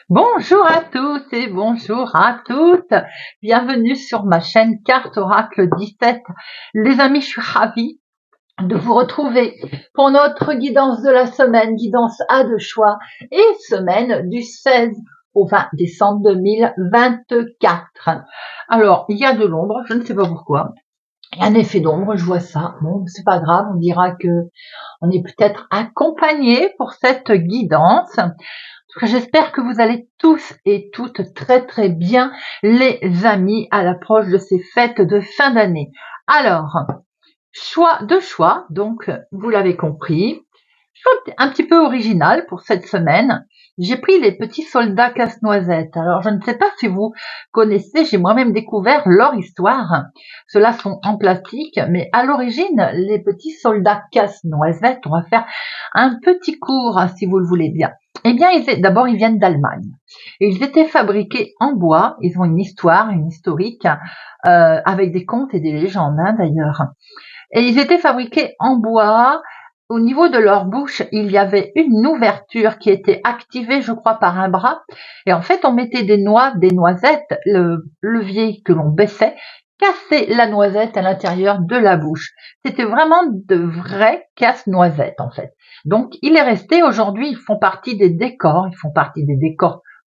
Bonjour à tous et bonjour à toutes. Bienvenue sur ma chaîne Carte Oracle 17. Les amis, je suis ravie de vous retrouver pour notre guidance de la semaine, guidance à deux choix et semaine du 16 au 20 décembre 2024. Alors, il y a de l'ombre, je ne sais pas pourquoi. Il y a un effet d'ombre, je vois ça. Bon, c'est pas grave, on dira que on est peut-être accompagné pour cette guidance. J'espère que vous allez tous et toutes très bien, les amis, à l'approche de ces fêtes de fin d'année. Alors, deux choix, donc vous l'avez compris. Choix un petit peu original pour cette semaine. J'ai pris les petits soldats casse-noisette. Alors, je ne sais pas si vous connaissez, j'ai moi-même découvert leur histoire. Ceux-là sont en plastique, mais à l'origine, les petits soldats casse-noisette, on va faire un petit cours, si vous le voulez bien. Eh bien, d'abord, ils viennent d'Allemagne. Ils étaient fabriqués en bois. Ils ont une histoire, une historique, avec des contes et des légendes, d'ailleurs. Et ils étaient fabriqués en bois. Au niveau de leur bouche, il y avait une ouverture qui était activée, je crois, par un bras. Et en fait, on mettait des noisettes, le levier que l'on baissait, cassait la noisette à l'intérieur de la bouche. C'était vraiment de vrais casse-noisettes, en fait. Donc, il est resté aujourd'hui, ils font partie des décors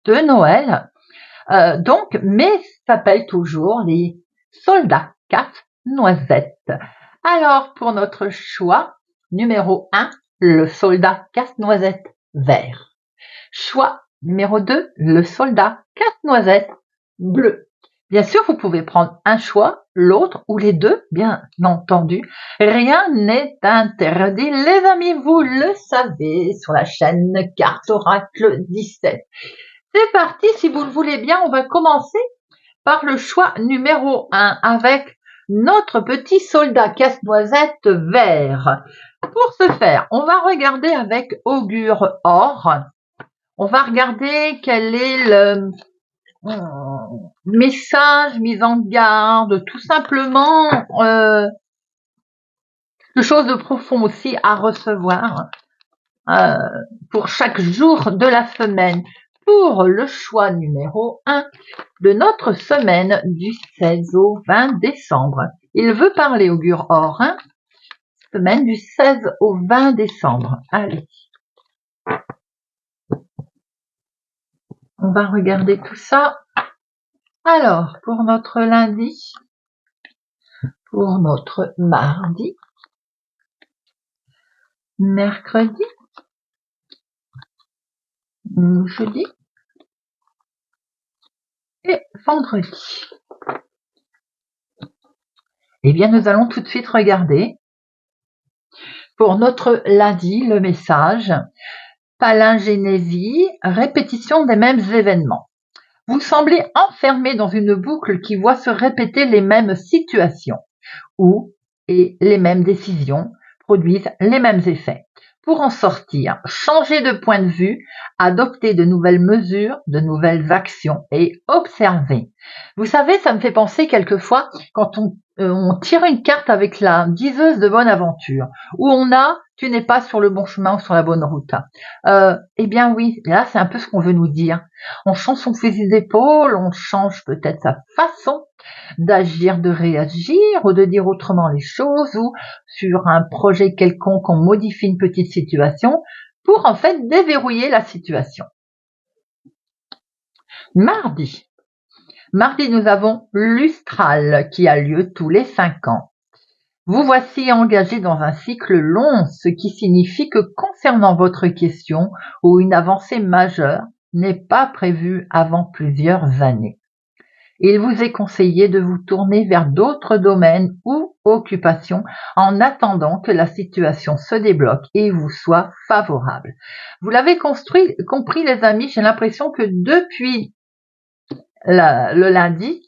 de Noël. Mais ça s'appelle toujours les soldats casse-noisettes. Alors, pour notre choix, numéro 1, le soldat casse-noisette vert. Choix numéro 2, le soldat casse-noisette bleu. Bien sûr, vous pouvez prendre un choix, l'autre ou les deux, bien entendu. Rien n'est interdit, les amis, vous le savez, sur la chaîne Carte Oracle 17. C'est parti, si vous le voulez bien, on va commencer par le choix numéro 1 avec notre petit soldat casse-noisette vert. Pour ce faire, on va regarder avec Augure Or. On va regarder quel est le message mis en garde, tout simplement quelque chose de profond aussi à recevoir pour chaque jour de la semaine. Pour le choix numéro 1 de notre semaine du 16 au 20 décembre. Il veut parler Augure Or, semaine du 16 au 20 décembre. Allez. On va regarder tout ça. Alors, pour notre lundi, pour notre mardi, mercredi, jeudi et vendredi. Eh bien, nous allons tout de suite regarder pour notre lundi le message palingénésie, répétition des mêmes événements. Vous semblez enfermé dans une boucle qui voit se répéter les mêmes situations et les mêmes décisions produisent les mêmes effets. Pour en sortir, changez de point de vue, adoptez de nouvelles mesures, de nouvelles actions et observez. Vous savez, ça me fait penser quelquefois quand on tire une carte avec la diseuse de bonne aventure, où on a « tu n'es pas sur le bon chemin ou sur la bonne route ». Eh bien oui, là c'est un peu ce qu'on veut nous dire. On change son fusil d'épaule, on change peut-être sa façon d'agir, de réagir ou de dire autrement les choses, ou sur un projet quelconque on modifie une petite situation pour en fait déverrouiller la situation. Mardi, nous avons Lustral qui a lieu tous les 5 ans. Vous voici engagé dans un cycle long, ce qui signifie que concernant votre question ou une avancée majeure n'est pas prévue avant plusieurs années. Il vous est conseillé de vous tourner vers d'autres domaines ou occupations en attendant que la situation se débloque et vous soit favorable. Vous l'avez compris les amis, j'ai l'impression que depuis le lundi,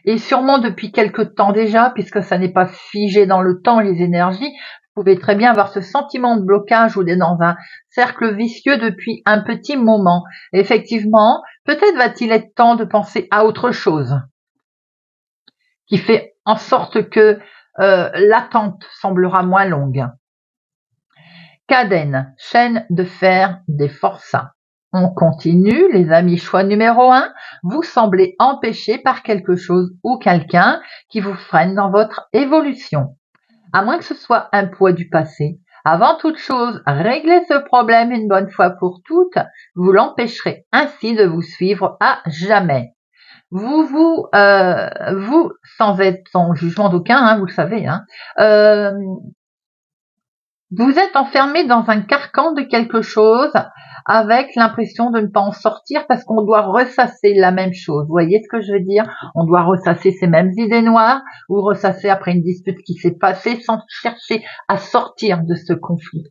et sûrement depuis quelque temps déjà, puisque ça n'est pas figé dans le temps, les énergies, vous pouvez très bien avoir ce sentiment de blocage ou d'être dans un cercle vicieux depuis un petit moment. Effectivement, peut-être va-t-il être temps de penser à autre chose, qui fait en sorte que l'attente semblera moins longue. Cadène, chaîne de fer des forçats. On continue, les amis, choix numéro 1. Vous semblez empêché par quelque chose ou quelqu'un qui vous freine dans votre évolution. À moins que ce soit un poids du passé. Avant toute chose, réglez ce problème une bonne fois pour toutes. Vous l'empêcherez ainsi de vous suivre à jamais. Vous, sans être en jugement d'aucun, hein, vous le savez, hein, vous êtes enfermé dans un carcan de quelque chose avec l'impression de ne pas en sortir parce qu'on doit ressasser la même chose. Vous voyez ce que je veux dire? On doit ressasser ces mêmes idées noires ou ressasser après une dispute qui s'est passée sans chercher à sortir de ce conflit.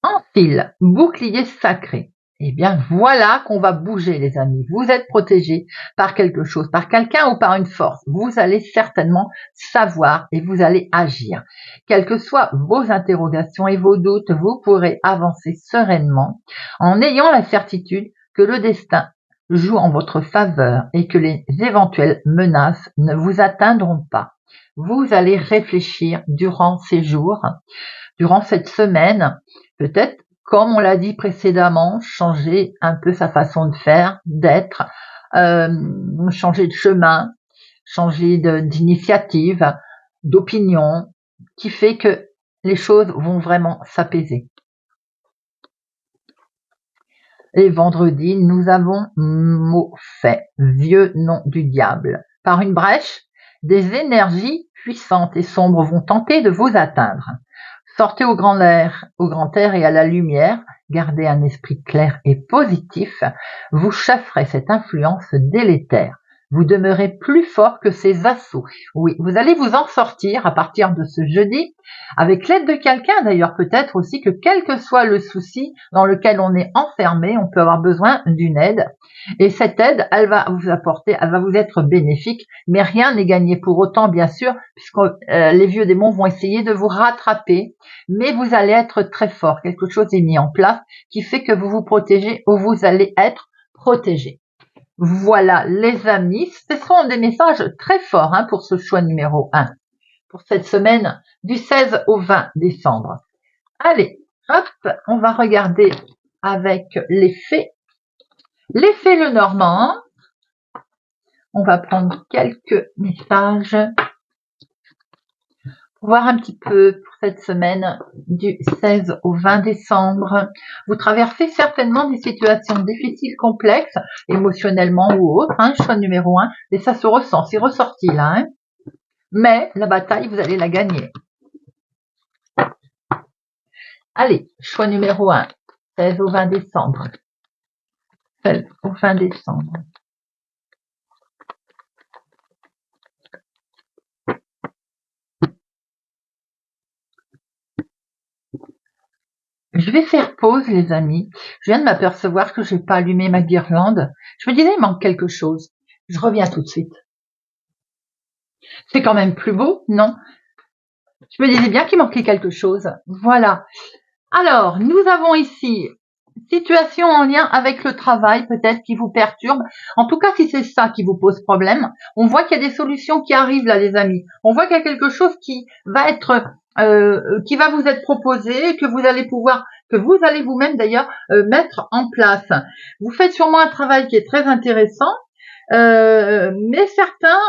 Enfile, bouclier sacré. Eh bien, voilà qu'on va bouger, les amis. Vous êtes protégés par quelque chose, par quelqu'un ou par une force. Vous allez certainement savoir et vous allez agir. Quelles que soient vos interrogations et vos doutes, vous pourrez avancer sereinement en ayant la certitude que le destin joue en votre faveur et que les éventuelles menaces ne vous atteindront pas. Vous allez réfléchir durant ces jours, durant cette semaine, peut-être, comme on l'a dit précédemment, changer un peu sa façon de faire, d'être, changer de chemin, changer d'initiative, d'opinion, qui fait que les choses vont vraiment s'apaiser. Et vendredi, nous avons mot fait, vieux nom du diable. Par une brèche, des énergies puissantes et sombres vont tenter de vous atteindre. Sortez au grand air et à la lumière, gardez un esprit clair et positif, vous chasserez cette influence délétère. Vous demeurez plus fort que ces assauts. Oui, vous allez vous en sortir à partir de ce jeudi, avec l'aide de quelqu'un d'ailleurs, peut-être aussi que quel que soit le souci dans lequel on est enfermé, on peut avoir besoin d'une aide. Et cette aide, elle va vous être bénéfique, mais rien n'est gagné pour autant, bien sûr, puisque les vieux démons vont essayer de vous rattraper, mais vous allez être très fort. Quelque chose est mis en place qui fait que vous vous protégez ou vous allez être protégé. Voilà, les amis, ce sont des messages très forts pour ce choix numéro 1, pour cette semaine du 16 au 20 décembre. Allez, hop, on va regarder avec les fées. Les fées Lenormand, on va prendre quelques messages pour voir un petit peu pour cette semaine du 16 au 20 décembre. Vous traversez certainement des situations difficiles, complexes, émotionnellement ou autres, choix numéro 1, et ça se ressent, c'est ressorti là. Mais la bataille, vous allez la gagner. Allez, choix numéro 1, 16 au 20 décembre. 16 au 20 décembre. Je vais faire pause, les amis. Je viens de m'apercevoir que je n'ai pas allumé ma guirlande. Je me disais, il manque quelque chose. Je reviens tout de suite. C'est quand même plus beau, non? Je me disais bien qu'il manquait quelque chose. Voilà. Alors, nous avons ici situation en lien avec le travail, peut-être qui vous perturbe. En tout cas, si c'est ça qui vous pose problème, on voit qu'il y a des solutions qui arrivent là, les amis. On voit qu'il y a quelque chose qui va être, qui va vous être proposé, que vous allez pouvoir, que vous allez vous-même d'ailleurs mettre en place. Vous faites sûrement un travail qui est très intéressant, mais certains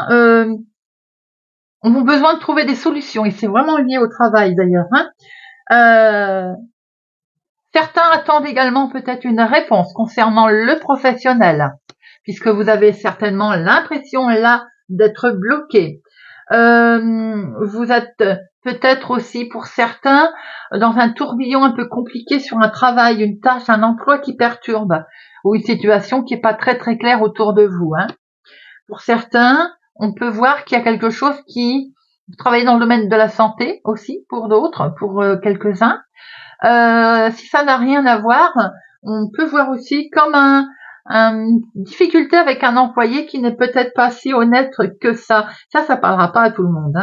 ont besoin de trouver des solutions et c'est vraiment lié au travail d'ailleurs. Certains attendent également peut-être une réponse concernant le professionnel, puisque vous avez certainement l'impression là d'être bloqué. Vous êtes peut-être aussi pour certains dans un tourbillon un peu compliqué sur un travail, une tâche, un emploi qui perturbe, ou une situation qui n'est pas très très claire autour de vous. Pour certains, on peut voir qu'il y a quelque chose qui... Vous travaillez dans le domaine de la santé aussi, pour d'autres, pour quelques-uns. Si ça n'a rien à voir, on peut voir aussi comme une difficulté avec un employé qui n'est peut-être pas si honnête que ça. Ça parlera pas à tout le monde.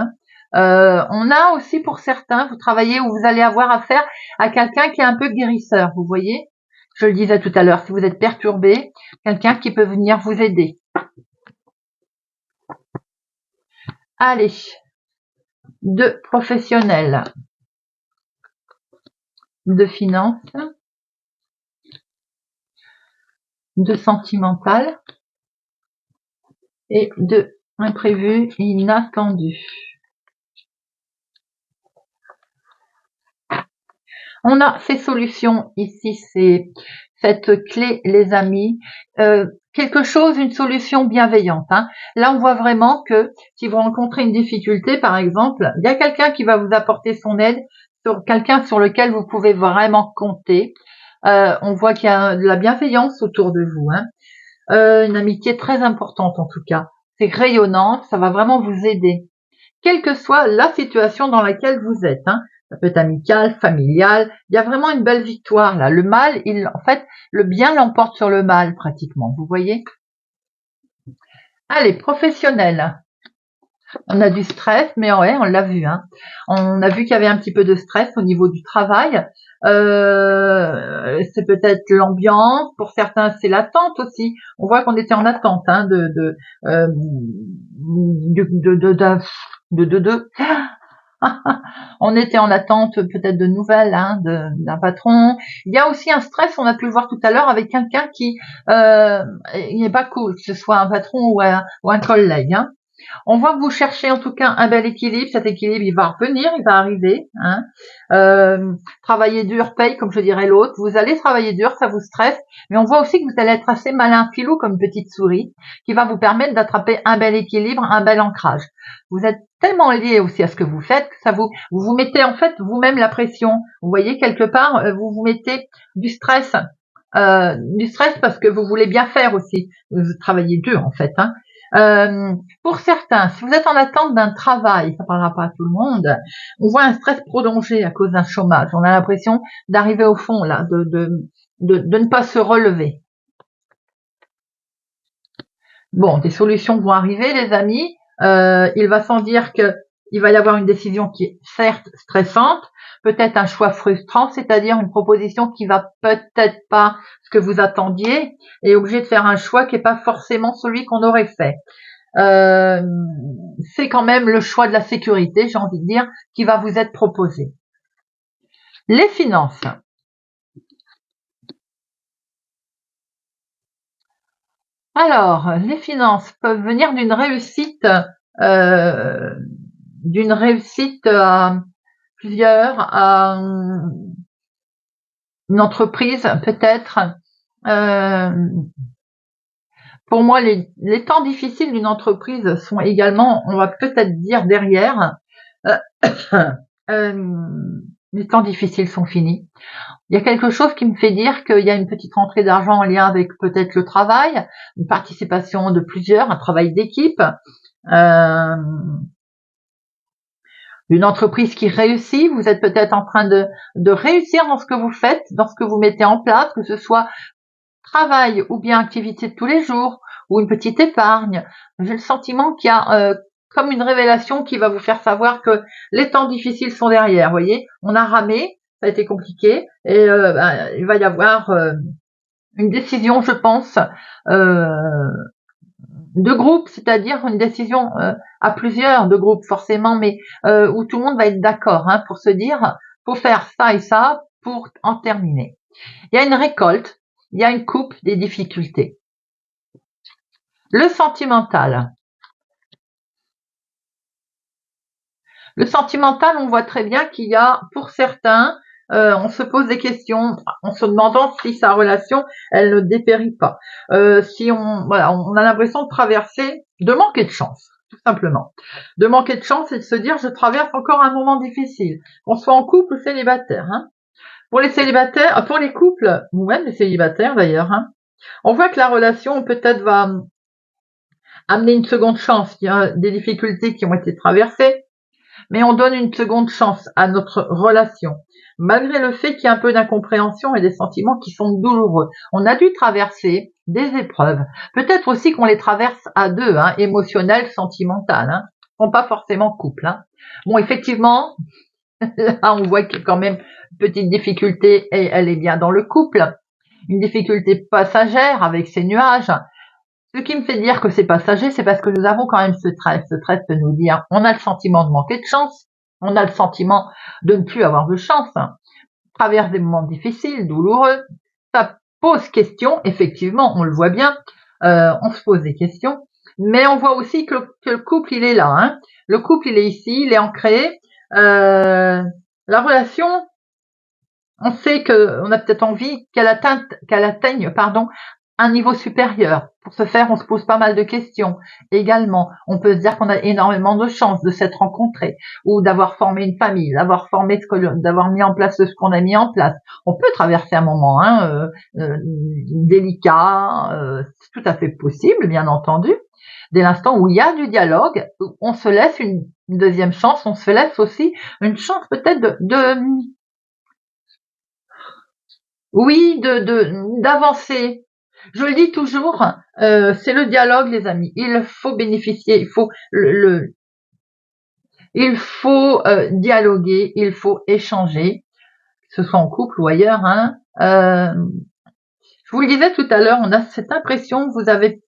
On a aussi pour certains, vous travaillez où vous allez avoir affaire à quelqu'un qui est un peu guérisseur, vous voyez. Je le disais tout à l'heure, si vous êtes perturbé, quelqu'un qui peut venir vous aider. Allez, de professionnels, de finances, de sentimental et de imprévu, inattendu. On a ces solutions ici, c'est cette clé, les amis. Quelque chose, une solution bienveillante. Hein. Là, on voit vraiment que si vous rencontrez une difficulté, par exemple, il y a quelqu'un qui va vous apporter son aide, sur quelqu'un sur lequel vous pouvez vraiment compter. On voit qu'il y a de la bienveillance autour de vous. Hein. Une amitié très importante en tout cas. C'est rayonnant, ça va vraiment vous aider. Quelle que soit la situation dans laquelle vous êtes. Hein. Ça peut être amical, familial. Il y a vraiment une belle victoire là. Le mal, en fait, le bien l'emporte sur le mal pratiquement. Vous voyez? Allez, professionnel. On a du stress, mais ouais, on l'a vu. Hein. On a vu qu'il y avait un petit peu de stress au niveau du travail. C'est peut-être l'ambiance. Pour certains, c'est l'attente aussi. On voit qu'on était en attente hein, de on était en attente peut-être de nouvelles hein, d'un patron. Il y a aussi un stress, on a pu le voir tout à l'heure, avec quelqu'un qui n'est pas cool, que ce soit un patron ou un collègue. Hein. On voit que vous cherchez en tout cas un bel équilibre. Cet équilibre, il va revenir, il va arriver. Hein. Travailler dur paye, comme je dirais l'autre. Vous allez travailler dur, ça vous stresse, mais on voit aussi que vous allez être assez malin filou comme une petite souris, qui va vous permettre d'attraper un bel équilibre, un bel ancrage. Vous êtes tellement lié aussi à ce que vous faites que ça vous mettez en fait vous-même la pression. Vous voyez quelque part, vous vous mettez du stress parce que vous voulez bien faire aussi. Vous travaillez dur en fait. Hein. Pour certains, si vous êtes en attente d'un travail, ça parlera pas à tout le monde, on voit un stress prolongé à cause d'un chômage. On a l'impression d'arriver au fond, là, de ne pas se relever. Bon, des solutions vont arriver, les amis. Il va sans dire que il va y avoir une décision qui est certes stressante, peut-être un choix frustrant, c'est-à-dire une proposition qui va peut-être pas ce que vous attendiez et obligé de faire un choix qui n'est pas forcément celui qu'on aurait fait. C'est quand même le choix de la sécurité, j'ai envie de dire, qui va vous être proposé. Les finances. Alors, les finances peuvent venir d'une réussite à plusieurs, à une entreprise peut-être. Pour moi, les temps difficiles d'une entreprise sont également, on va peut-être dire derrière, les temps difficiles sont finis. Il y a quelque chose qui me fait dire qu'il y a une petite rentrée d'argent en lien avec peut-être le travail, une participation de plusieurs, un travail d'équipe, une entreprise qui réussit. Vous êtes peut-être en train de réussir dans ce que vous faites, dans ce que vous mettez en place, que ce soit travail ou bien activité de tous les jours ou une petite épargne. J'ai le sentiment qu'il y a comme une révélation qui va vous faire savoir que les temps difficiles sont derrière. Vous voyez, on a ramé, ça a été compliqué et il va y avoir une décision, je pense, de groupe, c'est-à-dire une décision à plusieurs de groupe forcément, mais où tout le monde va être d'accord hein, pour se dire, faut faire ça et ça pour en terminer. Il y a une récolte. Il y a une coupe des difficultés. Le sentimental. Le sentimental, on voit très bien qu'il y a, pour certains, on se pose des questions en se demandant si sa relation, elle ne dépérit pas. Si on a l'impression de traverser, de manquer de chance, tout simplement. De manquer de chance et de se dire, je traverse encore un moment difficile. Qu'on soit en couple ou célibataire. Hein. Pour les célibataires, pour les couples, ou même les célibataires d'ailleurs, hein, on voit que la relation peut-être va amener une seconde chance. Il y a des difficultés qui ont été traversées, mais on donne une seconde chance à notre relation, malgré le fait qu'il y a un peu d'incompréhension et des sentiments qui sont douloureux. On a dû traverser des épreuves, peut-être aussi qu'on les traverse à deux, hein, émotionnelles, sentimentales, hein, sont pas forcément couple. Hein. Bon, effectivement, là on voit qu'il y a quand même une petite difficulté et elle est bien dans le couple, une difficulté passagère avec ses nuages. Ce qui me fait dire que c'est passager, c'est parce que nous avons quand même ce trait. Ce trait peut nous dire, on a le sentiment de manquer de chance, on a le sentiment de ne plus avoir de chance, hein. Traverse des moments difficiles, douloureux, ça pose question, effectivement, on le voit bien, on se pose des questions, mais on voit aussi que le couple, il est là, hein. Le couple, il est ici, il est ancré. La relation, on sait qu'on a peut-être envie qu'elle atteigne, un niveau supérieur. Pour ce faire, on se pose pas mal de questions. Également, on peut se dire qu'on a énormément de chances de s'être rencontrés ou d'avoir formé une famille, d'avoir mis en place ce qu'on a mis en place. On peut traverser un moment délicat, c'est tout à fait possible, bien entendu. Dès l'instant où il y a du dialogue, on se laisse une deuxième chance, on se laisse aussi une chance peut-être d'avancer. Je le dis toujours, c'est le dialogue, les amis. Il faut bénéficier, il faut dialoguer, il faut échanger, que ce soit en couple ou ailleurs. Hein. Je vous le disais tout à l'heure, on a cette impression que vous avez,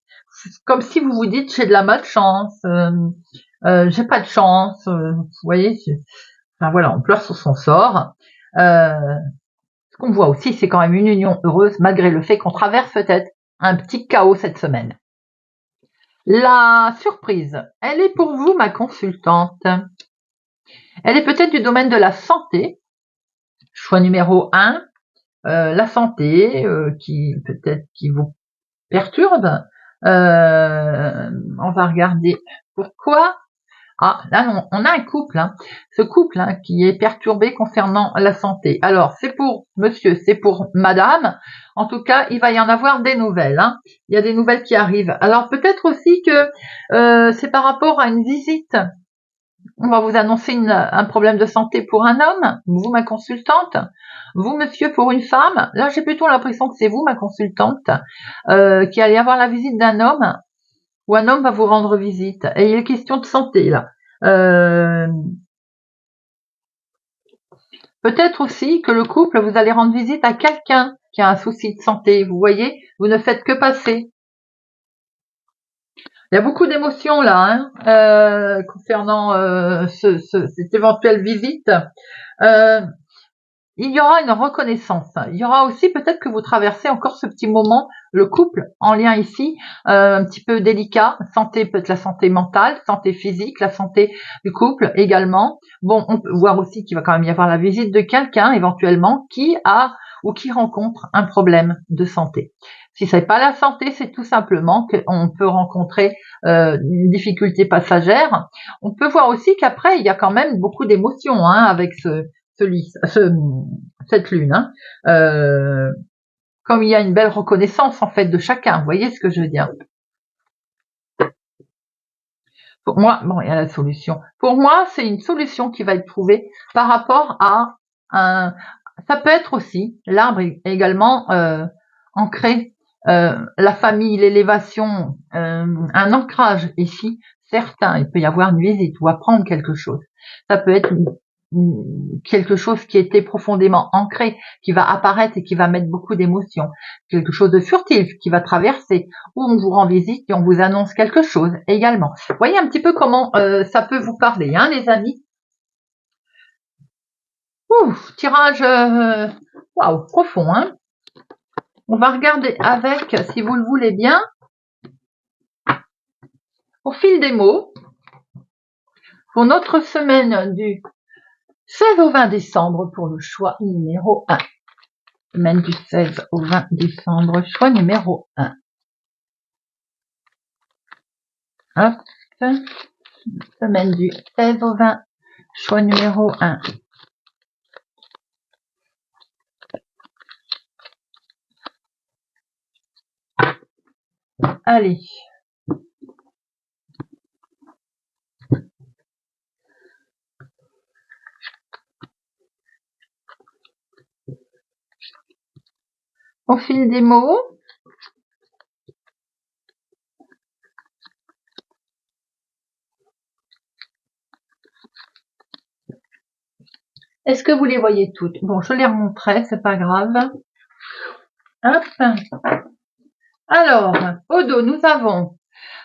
comme si vous vous dites, j'ai de la malchance, j'ai pas de chance. Vous voyez, enfin voilà, on pleure sur son sort. Ce qu'on voit aussi, c'est quand même une union heureuse, malgré le fait qu'on traverse peut-être un petit chaos cette semaine. La surprise, elle est pour vous, ma consultante. Elle est peut-être du domaine de la santé. Choix numéro 1, la santé, qui peut-être qui vous perturbe. On va regarder pourquoi. Ah, là, on a un couple, hein. Ce couple qui est perturbé concernant la santé. Alors, c'est pour monsieur, c'est pour madame. En tout cas, il va y en avoir des nouvelles. Hein. Il y a des nouvelles qui arrivent. Alors, peut-être aussi que c'est par rapport à une visite. On va vous annoncer un problème de santé pour un homme, vous, ma consultante. Vous, monsieur, pour une femme. Là, j'ai plutôt l'impression que c'est vous, ma consultante, qui allez avoir la visite d'un homme, ou un homme va vous rendre visite. Et il est question de santé, là. Peut-être aussi que le couple, vous allez rendre visite à quelqu'un qui a un souci de santé. Vous voyez, vous ne faites que passer. Il y a beaucoup d'émotions là, hein, concernant cette éventuelle visite. Il y aura une reconnaissance. Il y aura aussi peut-être que vous traversez encore ce petit moment, le couple en lien ici, un petit peu délicat, santé, peut-être la santé mentale, santé physique, la santé du couple également. Bon, on peut voir aussi qu'il va quand même y avoir la visite de quelqu'un éventuellement qui a ou qui rencontre un problème de santé. Si c'est pas la santé, c'est tout simplement qu'on peut rencontrer une difficulté passagère. On peut voir aussi qu'après, il y a quand même beaucoup d'émotions avec cette lune. Comme il y a une belle reconnaissance en fait de chacun, vous voyez ce que je veux dire. Pour moi, bon, il y a la solution. Pour moi, c'est une solution qui va être trouvée par rapport à ça peut être aussi, l'arbre est également ancré, la famille, l'élévation, un ancrage ici, certain, il peut y avoir une visite ou apprendre quelque chose. Ça peut être quelque chose qui était profondément ancré, qui va apparaître et qui va mettre beaucoup d'émotions. Quelque chose de furtif qui va traverser, ou on vous rend visite et on vous annonce quelque chose également. Vous voyez un petit peu comment ça peut vous parler, hein, les amis. Ouf, tirage waouh, profond, hein. On va regarder avec, si vous le voulez bien, au fil des mots, pour notre semaine du 16 au 20 décembre pour le choix numéro 1. Semaine du 16 au 20 décembre, choix numéro 1. Hop. Semaine du 16 au 20, choix numéro 1. Allez. Au fil des mots, est-ce que vous les voyez toutes? Bon, je les remontrerai, c'est pas grave. Hop. Alors, au dos, nous avons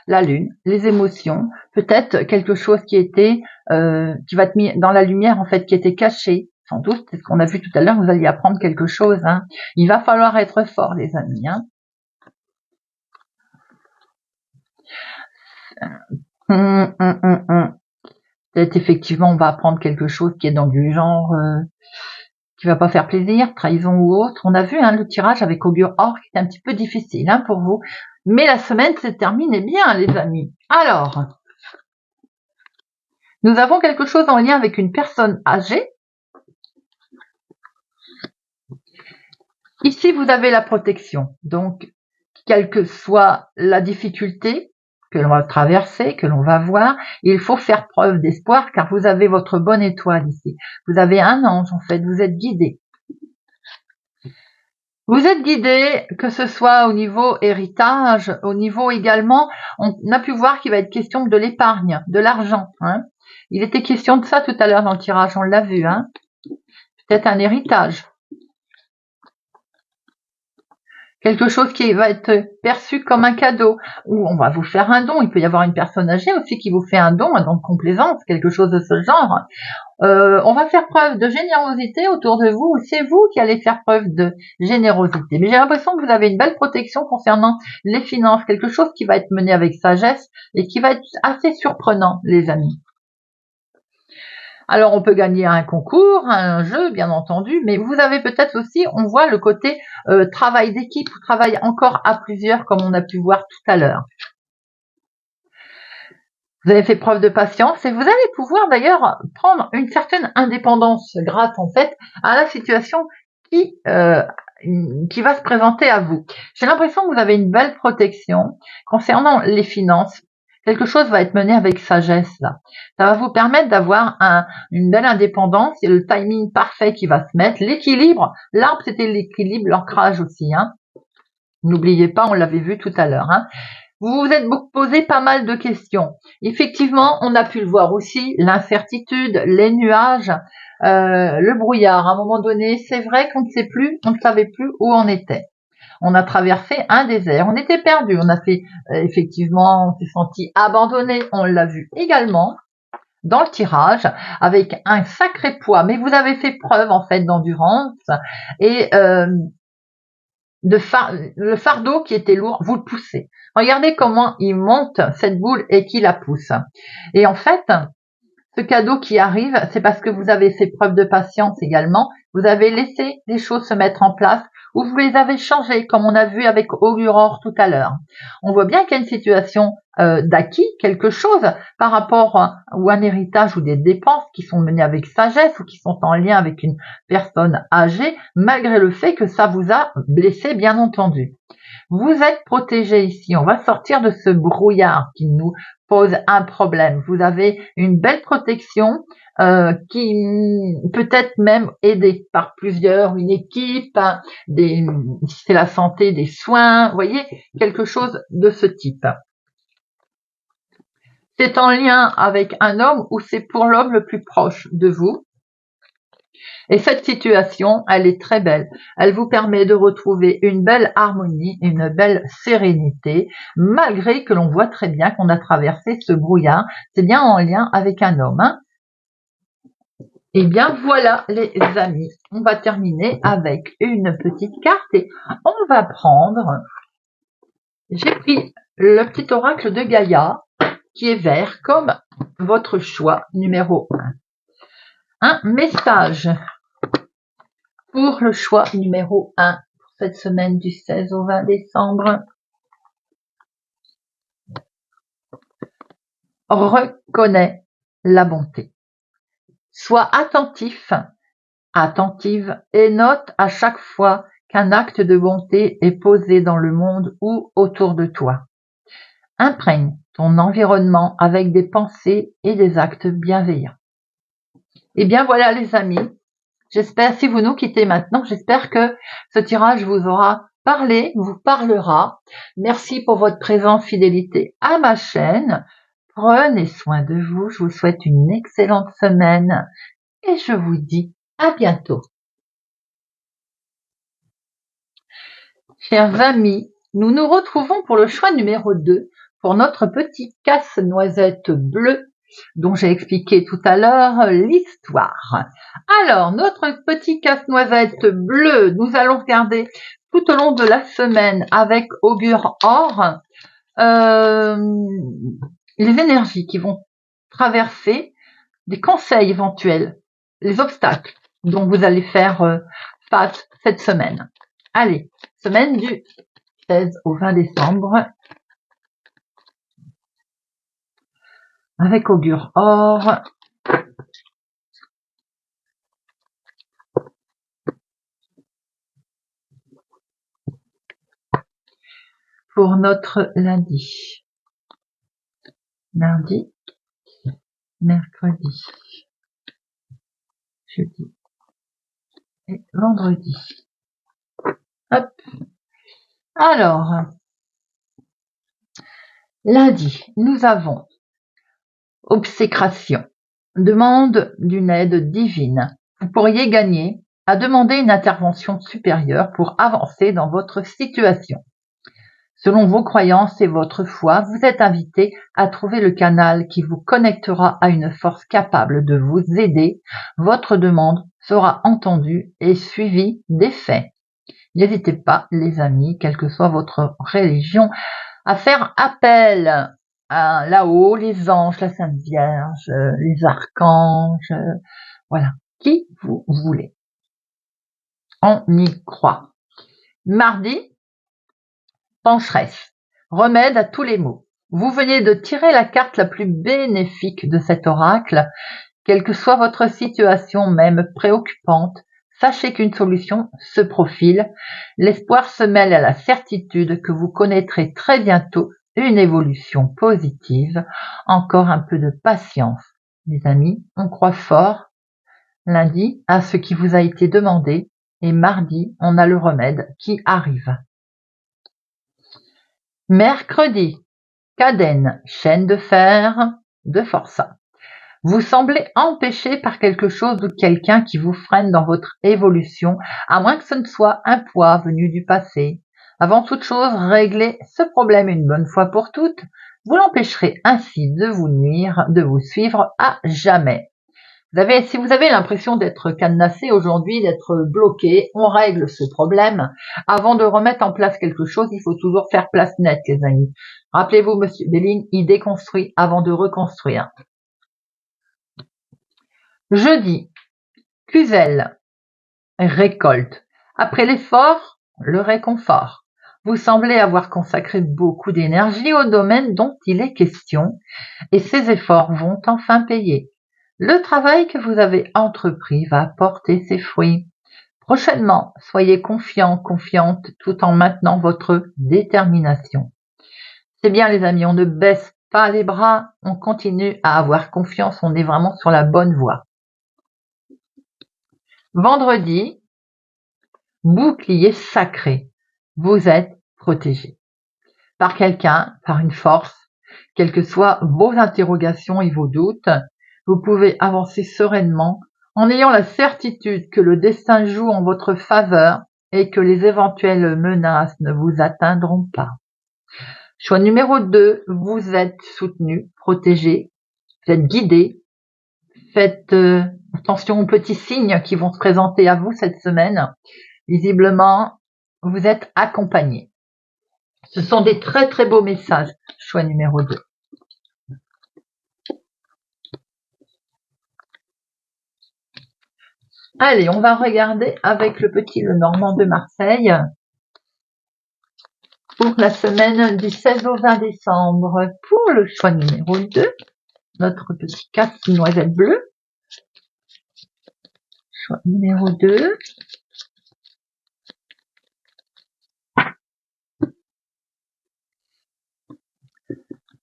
la lune, les émotions, peut-être quelque chose qui était, qui va être mis dans la lumière en fait, qui était caché, sans doute, c'est ce qu'on a vu tout à l'heure, vous alliez apprendre quelque chose. Hein. Il va falloir être fort, les amis. Hein. Peut-être effectivement, on va apprendre quelque chose qui est dans du genre qui va pas faire plaisir, trahison ou autre. On a vu hein, le tirage avec Augure Or qui est un petit peu difficile hein, pour vous. Mais la semaine s'est terminée bien, les amis. Alors, nous avons quelque chose en lien avec une personne âgée. Ici, vous avez la protection. Donc, quelle que soit la difficulté que l'on va traverser, que l'on va voir, il faut faire preuve d'espoir car vous avez votre bonne étoile ici. Vous avez un ange en fait, vous êtes guidé. Vous êtes guidé, que ce soit au niveau héritage, au niveau également, on a pu voir qu'il va être question de l'épargne, de l'argent. Hein. Il était question de ça tout à l'heure dans le tirage, on l'a vu. Hein. Peut-être un héritage. Quelque chose qui va être perçu comme un cadeau, ou on va vous faire un don. Il peut y avoir une personne âgée aussi qui vous fait un don de complaisance, quelque chose de ce genre. On va faire preuve de générosité autour de vous, c'est vous qui allez faire preuve de générosité. Mais j'ai l'impression que vous avez une belle protection concernant les finances, quelque chose qui va être mené avec sagesse et qui va être assez surprenant, les amis. Alors on peut gagner un concours, un jeu bien entendu, mais vous avez peut-être aussi, on voit le côté travail d'équipe, travail encore à plusieurs comme on a pu voir tout à l'heure. Vous avez fait preuve de patience et vous allez pouvoir d'ailleurs prendre une certaine indépendance grâce en fait à la situation qui va se présenter à vous. J'ai l'impression que vous avez une belle protection concernant les finances. Quelque chose va être mené avec sagesse là. Ça va vous permettre d'avoir une belle indépendance et le timing parfait qui va se mettre. L'équilibre, l'arbre c'était l'équilibre, l'ancrage aussi. Hein. N'oubliez pas, on l'avait vu tout à l'heure. Hein. Vous vous êtes posé pas mal de questions. Effectivement, on a pu le voir aussi, l'incertitude, les nuages, le brouillard. À un moment donné, c'est vrai qu'on ne savait plus où on était. On a traversé un désert, on était perdu, on a fait, effectivement, on s'est senti abandonné, on l'a vu également dans le tirage, avec un sacré poids, mais vous avez fait preuve en fait d'endurance et le fardeau qui était lourd, vous le poussez. Regardez comment il monte cette boule et qu'il la pousse. Et en fait, ce cadeau qui arrive, c'est parce que vous avez fait preuve de patience également. Vous avez laissé les choses se mettre en place ou vous les avez changées, comme on a vu avec Auguror tout à l'heure. On voit bien qu'il y a une situation d'acquis, quelque chose par rapport ou un héritage ou des dépenses qui sont menées avec sagesse ou qui sont en lien avec une personne âgée, malgré le fait que ça vous a blessé, bien entendu. Vous êtes protégé ici. On va sortir de ce brouillard qui nous pose un problème. Vous avez une belle protection qui peut être même aidée par plusieurs, une équipe, c'est la santé, des soins, vous voyez, quelque chose de ce type. C'est en lien avec un homme ou c'est pour l'homme le plus proche de vous. Et cette situation, elle est très belle. Elle vous permet de retrouver une belle harmonie, une belle sérénité, malgré que l'on voit très bien qu'on a traversé ce brouillard. C'est bien en lien avec un homme. Hein. Eh bien voilà les amis, on va terminer avec une petite carte et on va prendre, j'ai pris le petit oracle de Gaïa qui est vert comme votre choix numéro 1. Un message pour le choix numéro 1 pour cette semaine du 16 au 20 décembre. Reconnais la bonté. Sois attentif, attentive et note à chaque fois qu'un acte de bonté est posé dans le monde ou autour de toi. Imprègne ton environnement avec des pensées et des actes bienveillants. Et bien voilà les amis, j'espère, si vous nous quittez maintenant, j'espère que ce tirage vous aura parlé, vous parlera. Merci pour votre présence, fidélité à ma chaîne. Prenez soin de vous, je vous souhaite une excellente semaine et je vous dis à bientôt. Chers amis, nous nous retrouvons pour le choix numéro 2 pour notre petit casse-noisette bleu dont j'ai expliqué tout à l'heure l'histoire. Alors, notre petit casse-noisette bleu, nous allons regarder tout au long de la semaine avec Augure Or les énergies qui vont traverser, des conseils éventuels, les obstacles dont vous allez faire face cette semaine. Allez, semaine du 16 au 20 décembre avec Augure Or. Pour notre lundi, mardi, mercredi, jeudi et vendredi. Hop. Alors, lundi, nous avons obsécration, demande d'une aide divine. Vous pourriez gagner à demander une intervention supérieure pour avancer dans votre situation. Selon vos croyances et votre foi, vous êtes invité à trouver le canal qui vous connectera à une force capable de vous aider. Votre demande sera entendue et suivie d'effets. N'hésitez pas, les amis, quelle que soit votre religion, à faire appel à là-haut, les anges, la Sainte Vierge, les archanges, voilà, qui vous voulez. On y croit. Mardi, pencheresse, remède à tous les maux. Vous venez de tirer la carte la plus bénéfique de cet oracle. Quelle que soit votre situation, même préoccupante, sachez qu'une solution se profile. L'espoir se mêle à la certitude que vous connaîtrez très bientôt une évolution positive. Encore un peu de patience. Les amis, on croit fort lundi à ce qui vous a été demandé et mardi, on a le remède qui arrive. Mercredi, cadène, chaîne de fer, de forçat. Vous semblez empêché par quelque chose ou quelqu'un qui vous freine dans votre évolution, à moins que ce ne soit un poids venu du passé. Avant toute chose, réglez ce problème une bonne fois pour toutes. Vous l'empêcherez ainsi de vous nuire, de vous suivre à jamais. Si vous avez l'impression d'être cadenassé aujourd'hui, d'être bloqué, on règle ce problème. Avant de remettre en place quelque chose, il faut toujours faire place nette, les amis. Rappelez-vous, Monsieur Belling, il déconstruit avant de reconstruire. Jeudi, Cluzel, récolte. Après l'effort, le réconfort. Vous semblez avoir consacré beaucoup d'énergie au domaine dont il est question, et ces efforts vont enfin payer. Le travail que vous avez entrepris va porter ses fruits. Prochainement, soyez confiant, confiante, tout en maintenant votre détermination. C'est bien, les amis, on ne baisse pas les bras, on continue à avoir confiance, on est vraiment sur la bonne voie. Vendredi, bouclier sacré. Vous êtes protégé par quelqu'un, par une force, quelles que soient vos interrogations et vos doutes. Vous pouvez avancer sereinement en ayant la certitude que le destin joue en votre faveur et que les éventuelles menaces ne vous atteindront pas. Choix numéro 2, vous êtes soutenu, protégé, vous êtes guidé. Faites attention aux petits signes qui vont se présenter à vous cette semaine. Visiblement, vous êtes accompagné. Ce sont des très très beaux messages. Choix numéro 2. Allez, on va regarder avec le petit Lenormand de Marseille pour la semaine du 16 au 20 décembre. Pour le choix numéro 2, notre petit casse-noisette bleu. Choix numéro 2.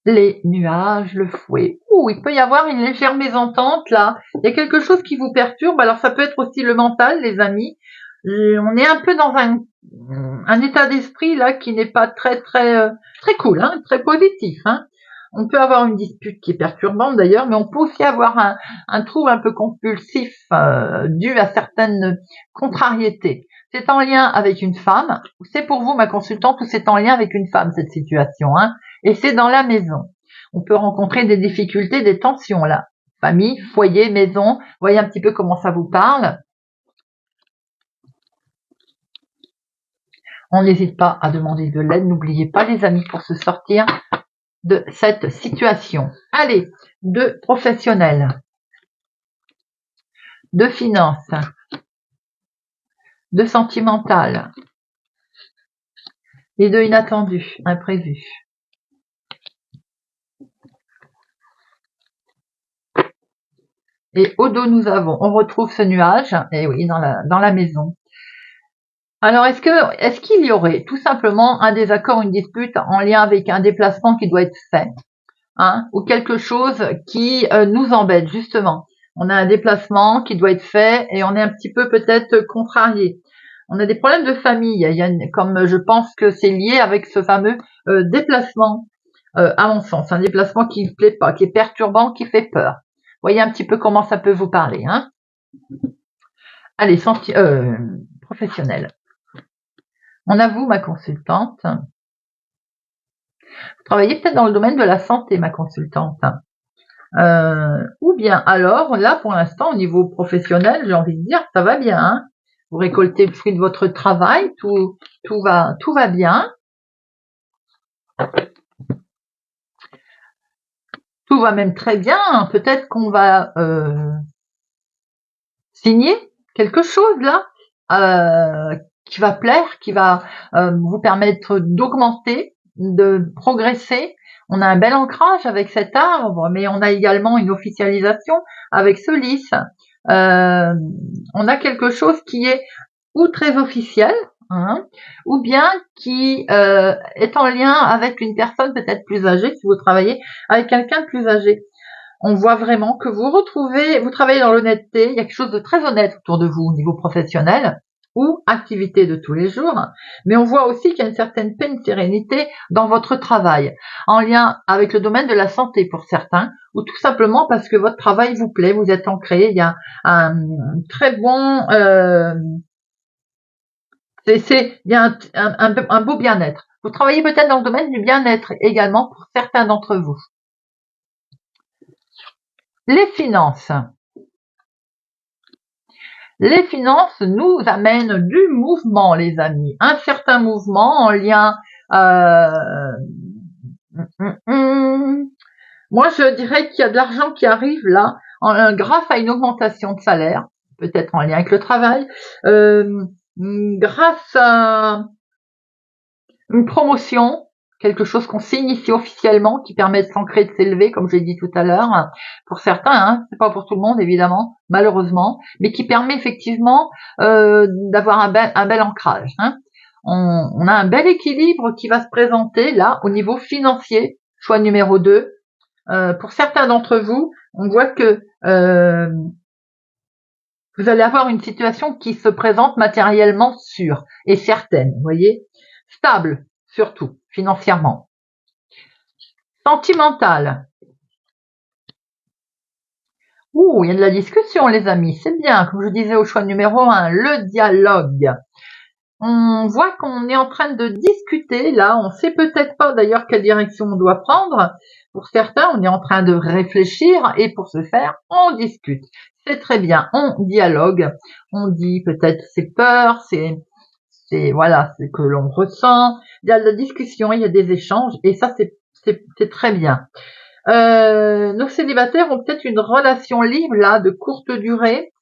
Les nuages, le fouet. Ouh, il peut y avoir une légère mésentente là. Il y a quelque chose qui vous perturbe. Alors ça peut être aussi le mental, les amis. On est un peu dans un état d'esprit là qui n'est pas très cool, hein, très positif. Hein. On peut avoir une dispute qui est perturbante d'ailleurs, mais on peut aussi avoir un trouble un peu compulsif dû à certaines contrariétés. C'est en lien avec une femme. C'est pour vous, ma consultante, ou c'est en lien avec une femme cette situation, hein. Et c'est dans la maison. on peut rencontrer des difficultés, des tensions là. Famille, foyer, maison, voyez un petit peu comment ça vous parle. On n'hésite pas à demander de l'aide, n'oubliez pas les amis pour se sortir de cette situation. Allez, de professionnel, de finance, de sentimental et de inattendu, imprévu. Et au dos, on retrouve ce nuage, et oui, dans la maison. Alors, est-ce qu'il y aurait tout simplement un désaccord, une dispute en lien avec un déplacement qui doit être fait, hein, ou quelque chose qui nous embête, justement. On a un déplacement qui doit être fait et on est un petit peu peut-être contrarié. On a des problèmes de famille, comme je pense que c'est lié avec ce fameux déplacement, à mon sens, un déplacement qui ne plaît pas, qui est perturbant, qui fait peur. Voyez un petit peu comment ça peut vous parler, hein. Allez, professionnel. On a vous, ma consultante. Vous travaillez peut-être dans le domaine de la santé, ma consultante. Ou bien alors, là, pour l'instant, au niveau professionnel, j'ai envie de dire, ça va bien, hein. Vous récoltez le fruit de votre travail, tout va bien. Tout va même très bien. Peut-être qu'on va signer quelque chose là qui va plaire, qui va vous permettre d'augmenter, de progresser. On a un bel ancrage avec cet arbre, mais on a également une officialisation avec ce lys. On a quelque chose qui est ou très officiel, hein, ou bien qui est en lien avec une personne peut-être plus âgée, si vous travaillez avec quelqu'un de plus âgé. On voit vraiment que vous travaillez dans l'honnêteté, il y a quelque chose de très honnête autour de vous au niveau professionnel ou activité de tous les jours, mais on voit aussi qu'il y a une certaine paix, une sérénité dans votre travail, en lien avec le domaine de la santé pour certains, ou tout simplement parce que votre travail vous plaît, vous êtes ancré, il y a un très bon... il y a un beau bien-être. Vous travaillez peut-être dans le domaine du bien-être également pour certains d'entre vous. Les finances. Les finances nous amènent du mouvement, les amis. Un certain mouvement en lien... Moi, je dirais qu'il y a de l'argent qui arrive là, grâce à une augmentation de salaire, peut-être en lien avec le travail, grâce à une promotion, quelque chose qu'on signe ici officiellement, qui permet de s'ancrer, de s'élever, comme j'ai dit tout à l'heure, pour certains, hein, c'est pas pour tout le monde évidemment, malheureusement, mais qui permet effectivement d'avoir un bel ancrage, hein. On a un bel équilibre qui va se présenter là au niveau financier, choix numéro 2. Pour certains d'entre vous, on voit que vous allez avoir une situation qui se présente matériellement sûre et certaine, vous voyez, stable surtout financièrement. Sentimental. Il y a de la discussion, les amis, c'est bien. Comme je disais au choix numéro 1, le dialogue. On voit qu'on est en train de discuter, là, on sait peut-être pas d'ailleurs quelle direction on doit prendre. Pour certains, on est en train de réfléchir et pour ce faire, on discute. C'est très bien, on dialogue, on dit peut-être ses peurs, c'est ce que l'on ressent. Il y a de la discussion, il y a des échanges et ça c'est très bien. Nos célibataires ont peut-être une relation libre là de courte durée.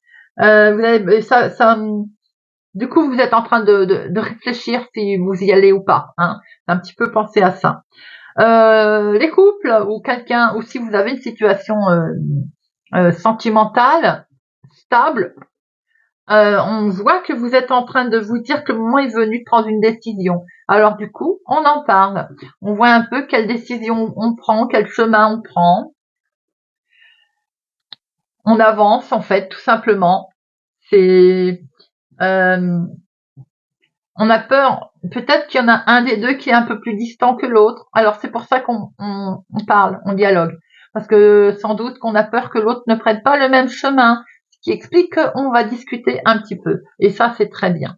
Du coup, vous êtes en train de réfléchir si vous y allez ou pas, hein. Un petit peu penser à ça. Les couples ou si vous avez une situation sentimentale stable, on voit que vous êtes en train de vous dire que le moment est venu de prendre une décision. Alors du coup, on en parle. On voit un peu quelle décision on prend, quel chemin on prend. On avance en fait, tout simplement. On a peur, peut-être qu'il y en a un des deux qui est un peu plus distant que l'autre. Alors c'est pour ça qu'on parle, on dialogue. Parce que sans doute qu'on a peur que l'autre ne prenne pas le même chemin, ce qui explique qu'on va discuter un petit peu. Et ça, c'est très bien.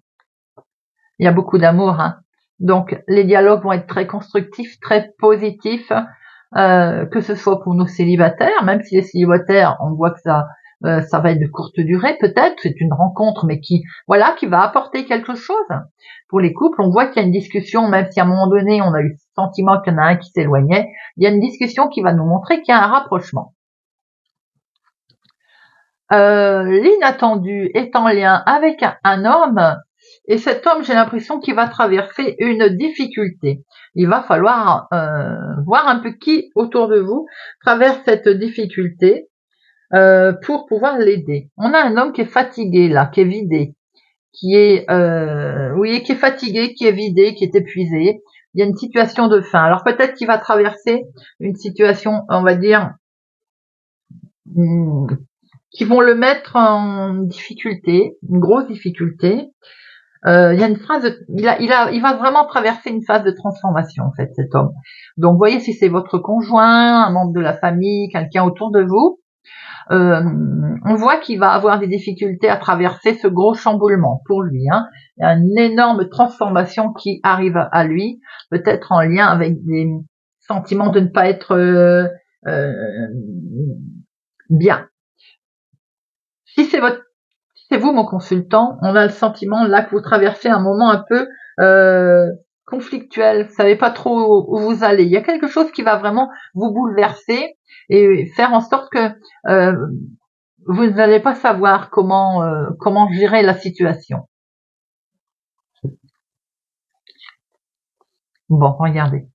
Il y a beaucoup d'amour, hein. Donc les dialogues vont être très constructifs, très positifs. que ce soit pour nos célibataires, même si les célibataires, on voit que ça va être de courte durée peut-être, c'est une rencontre, mais qui va apporter quelque chose. Pour les couples, on voit qu'il y a une discussion, même si à un moment donné, on a eu le sentiment qu'il y en a un qui s'éloignait, il y a une discussion qui va nous montrer qu'il y a un rapprochement. L'inattendu est en lien avec un homme, et cet homme, j'ai l'impression qu'il va traverser une difficulté. Il va falloir voir un peu qui autour de vous traverse cette difficulté pour pouvoir l'aider. On a un homme qui est fatigué là, qui est vidé, qui est qui est fatigué, qui est vidé, qui est épuisé. Il y a une situation de faim. Alors peut-être qu'il va traverser une situation, on va dire, qui vont le mettre en difficulté, une grosse difficulté. Il y a une phase, il va vraiment traverser une phase de transformation en fait, cet homme. Donc voyez si c'est votre conjoint, un membre de la famille, quelqu'un autour de vous. On voit qu'il va avoir des difficultés à traverser ce gros chamboulement pour lui. Hein. Il y a une énorme transformation qui arrive à lui, peut-être en lien avec des sentiments de ne pas être bien. Si c'est vous mon consultant, on a le sentiment là que vous traversez un moment un peu conflictuel, vous savez pas trop où vous allez. Il y a quelque chose qui va vraiment vous bouleverser et faire en sorte que vous n'allez pas savoir comment gérer la situation. Bon, regardez.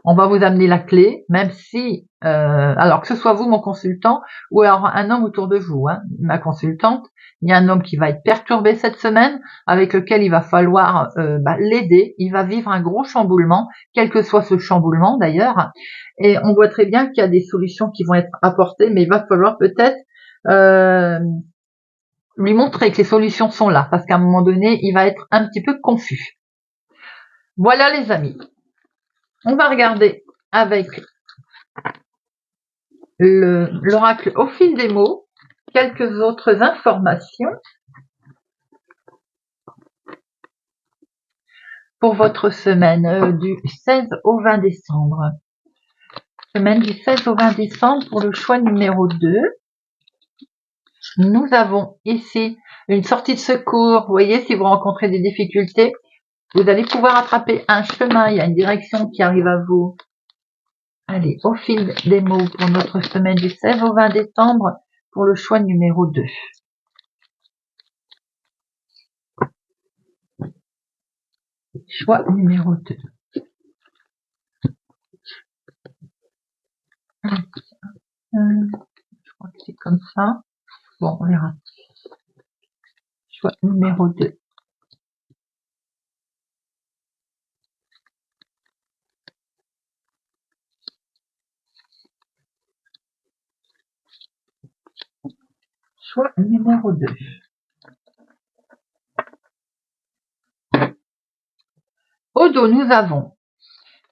On va vous amener la clé, même si, alors que ce soit vous, mon consultant, ou alors un homme autour de vous, hein, ma consultante, il y a un homme qui va être perturbé cette semaine, avec lequel il va falloir l'aider. Il va vivre un gros chamboulement, quel que soit ce chamboulement d'ailleurs. Et on voit très bien qu'il y a des solutions qui vont être apportées, mais il va falloir peut-être lui montrer que les solutions sont là, parce qu'à un moment donné, il va être un petit peu confus. Voilà les amis. On va regarder avec l'oracle au fil des mots quelques autres informations pour votre semaine du 16 au 20 décembre. Semaine du 16 au 20 décembre pour le choix numéro 2. Nous avons ici une sortie de secours. Vous voyez, si vous rencontrez des difficultés, vous allez pouvoir attraper un chemin. Il y a une direction qui arrive à vous. Allez, au fil des mots pour notre semaine du 16 au 20 décembre pour le choix numéro 2. Choix numéro 2. Je crois que c'est comme ça. Bon, on verra. Choix numéro 2. Choix numéro 2. Au dos, nous avons,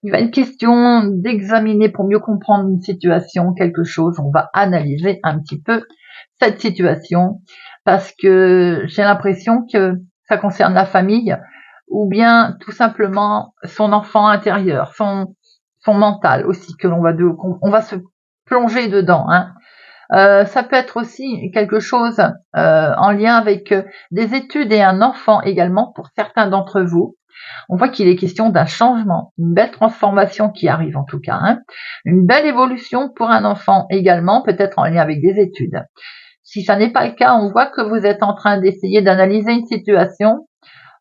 il va être question d'examiner pour mieux comprendre une situation, quelque chose. On va analyser un petit peu cette situation parce que j'ai l'impression que ça concerne la famille ou bien tout simplement son enfant intérieur, son mental aussi que on va se plonger dedans. Hein. Ça peut être aussi quelque chose en lien avec des études et un enfant également pour certains d'entre vous. On voit qu'il est question d'un changement, une belle transformation qui arrive en tout cas. Hein. Une belle évolution pour un enfant également, peut-être en lien avec des études. Si ça n'est pas le cas, on voit que vous êtes en train d'essayer d'analyser une situation,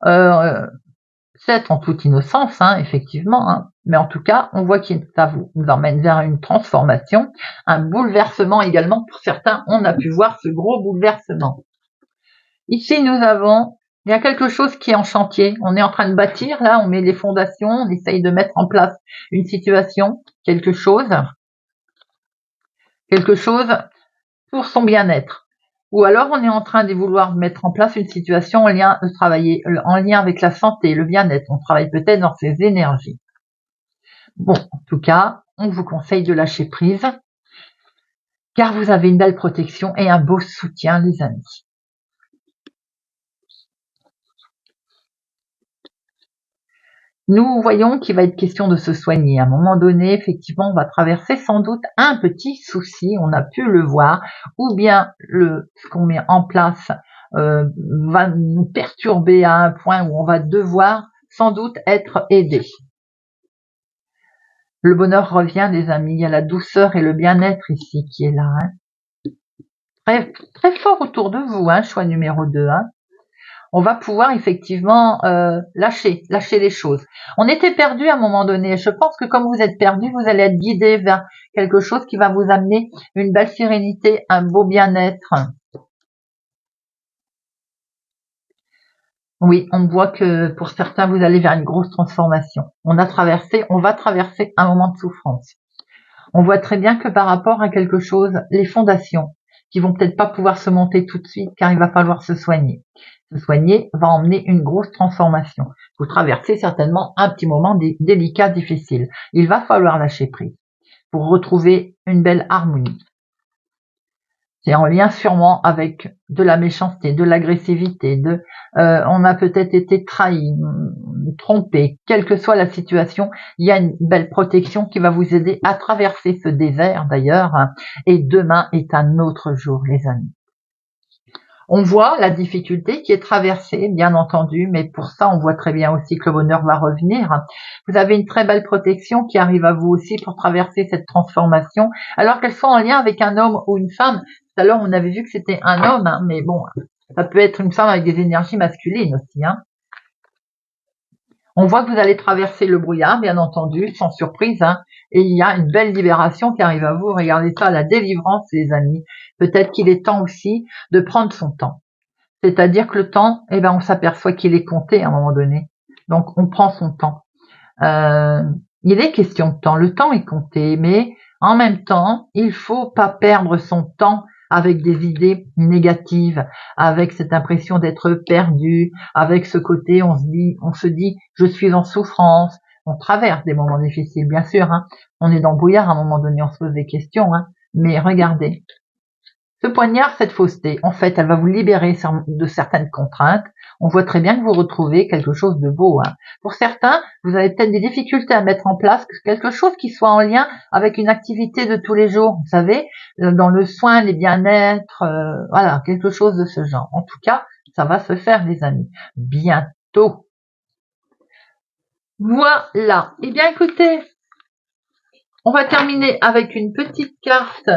peut-être en toute innocence, hein, effectivement, hein, mais en tout cas, on voit que ça vous emmène vers une transformation, un bouleversement également. Pour certains, on a pu voir ce gros bouleversement. Ici, il y a quelque chose qui est en chantier. On est en train de bâtir, là, on met les fondations, on essaye de mettre en place une situation, quelque chose pour son bien-être. Ou alors, on est en train de vouloir mettre en place une situation de travailler en lien avec la santé, le bien-être. On travaille peut-être dans ses énergies. Bon, en tout cas, on vous conseille de lâcher prise, car vous avez une belle protection et un beau soutien, les amis. Nous voyons qu'il va être question de se soigner. À un moment donné, effectivement, on va traverser sans doute un petit souci, on a pu le voir, ou bien ce qu'on met en place va nous perturber à un point où on va devoir sans doute être aidé. Le bonheur revient, les amis, il y a la douceur et le bien-être ici qui est là. Très, très fort autour de vous, choix numéro 2. On va pouvoir effectivement lâcher les choses. On était perdu à un moment donné. Je pense que comme vous êtes perdu, vous allez être guidé vers quelque chose qui va vous amener une belle sérénité, un beau bien-être. Oui, on voit que pour certains, vous allez vers une grosse transformation. On va traverser un moment de souffrance. On voit très bien que par rapport à quelque chose, les fondations, qui vont peut-être pas pouvoir se monter tout de suite, car il va falloir se soigner. Se soigner va emmener une grosse transformation. Vous traversez certainement un petit moment délicat, difficile. Il va falloir lâcher prise pour retrouver une belle harmonie. C'est en lien sûrement avec de la méchanceté, de l'agressivité, on a peut-être été trahi, trompé, quelle que soit la situation, il y a une belle protection qui va vous aider à traverser ce désert d'ailleurs, et demain est un autre jour, les amis. On voit la difficulté qui est traversée, bien entendu, mais pour ça, on voit très bien aussi que le bonheur va revenir. Vous avez une très belle protection qui arrive à vous aussi pour traverser cette transformation, alors qu'elle soit en lien avec un homme ou une femme. Tout à l'heure, on avait vu que c'était un homme, mais bon, ça peut être une femme avec des énergies masculines aussi. On voit que vous allez traverser le brouillard, bien entendu, sans surprise, et il y a une belle libération qui arrive à vous. Regardez ça, la délivrance, les amis. Peut-être qu'il est temps aussi de prendre son temps. C'est-à-dire que le temps, on s'aperçoit qu'il est compté à un moment donné. Donc, on prend son temps. Il est question de temps. Le temps est compté, mais en même temps, il faut pas perdre son temps avec des idées négatives, avec cette impression d'être perdu, avec ce côté, on se dit, je suis en souffrance. On traverse des moments difficiles, bien sûr. On est dans le brouillard à un moment donné, on se pose des questions. Mais regardez, ce poignard, cette fausseté, en fait, elle va vous libérer de certaines contraintes. On voit très bien que vous retrouvez quelque chose de beau. Pour certains, vous avez peut-être des difficultés à mettre en place quelque chose qui soit en lien avec une activité de tous les jours. Vous savez, dans le soin, les bien-être, voilà, quelque chose de ce genre. En tout cas, ça va se faire, les amis. Bientôt. Voilà. Eh bien, écoutez, on va terminer avec une petite carte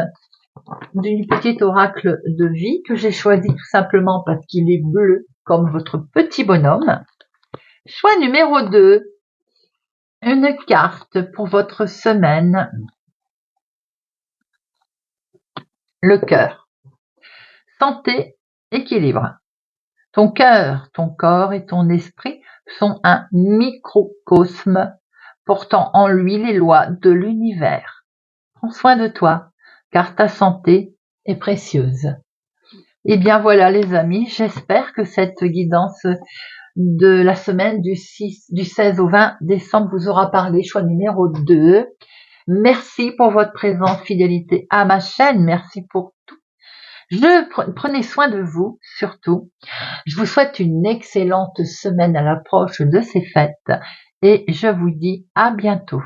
d'une petite oracle de vie que j'ai choisi tout simplement parce qu'il est bleu comme votre petit bonhomme. Choix numéro 2, une carte pour votre semaine. Le cœur. Santé, équilibre. Ton cœur, ton corps et ton esprit sont un microcosme portant en lui les lois de l'univers. Prends soin de toi, car ta santé est précieuse. Et bien voilà les amis, j'espère que cette guidance de la semaine du 16 au 20 décembre vous aura parlé. Choix numéro 2. Merci pour votre présence, fidélité à ma chaîne. Merci pour tout. Prenez soin de vous, surtout. Je vous souhaite une excellente semaine à l'approche de ces fêtes et je vous dis à bientôt.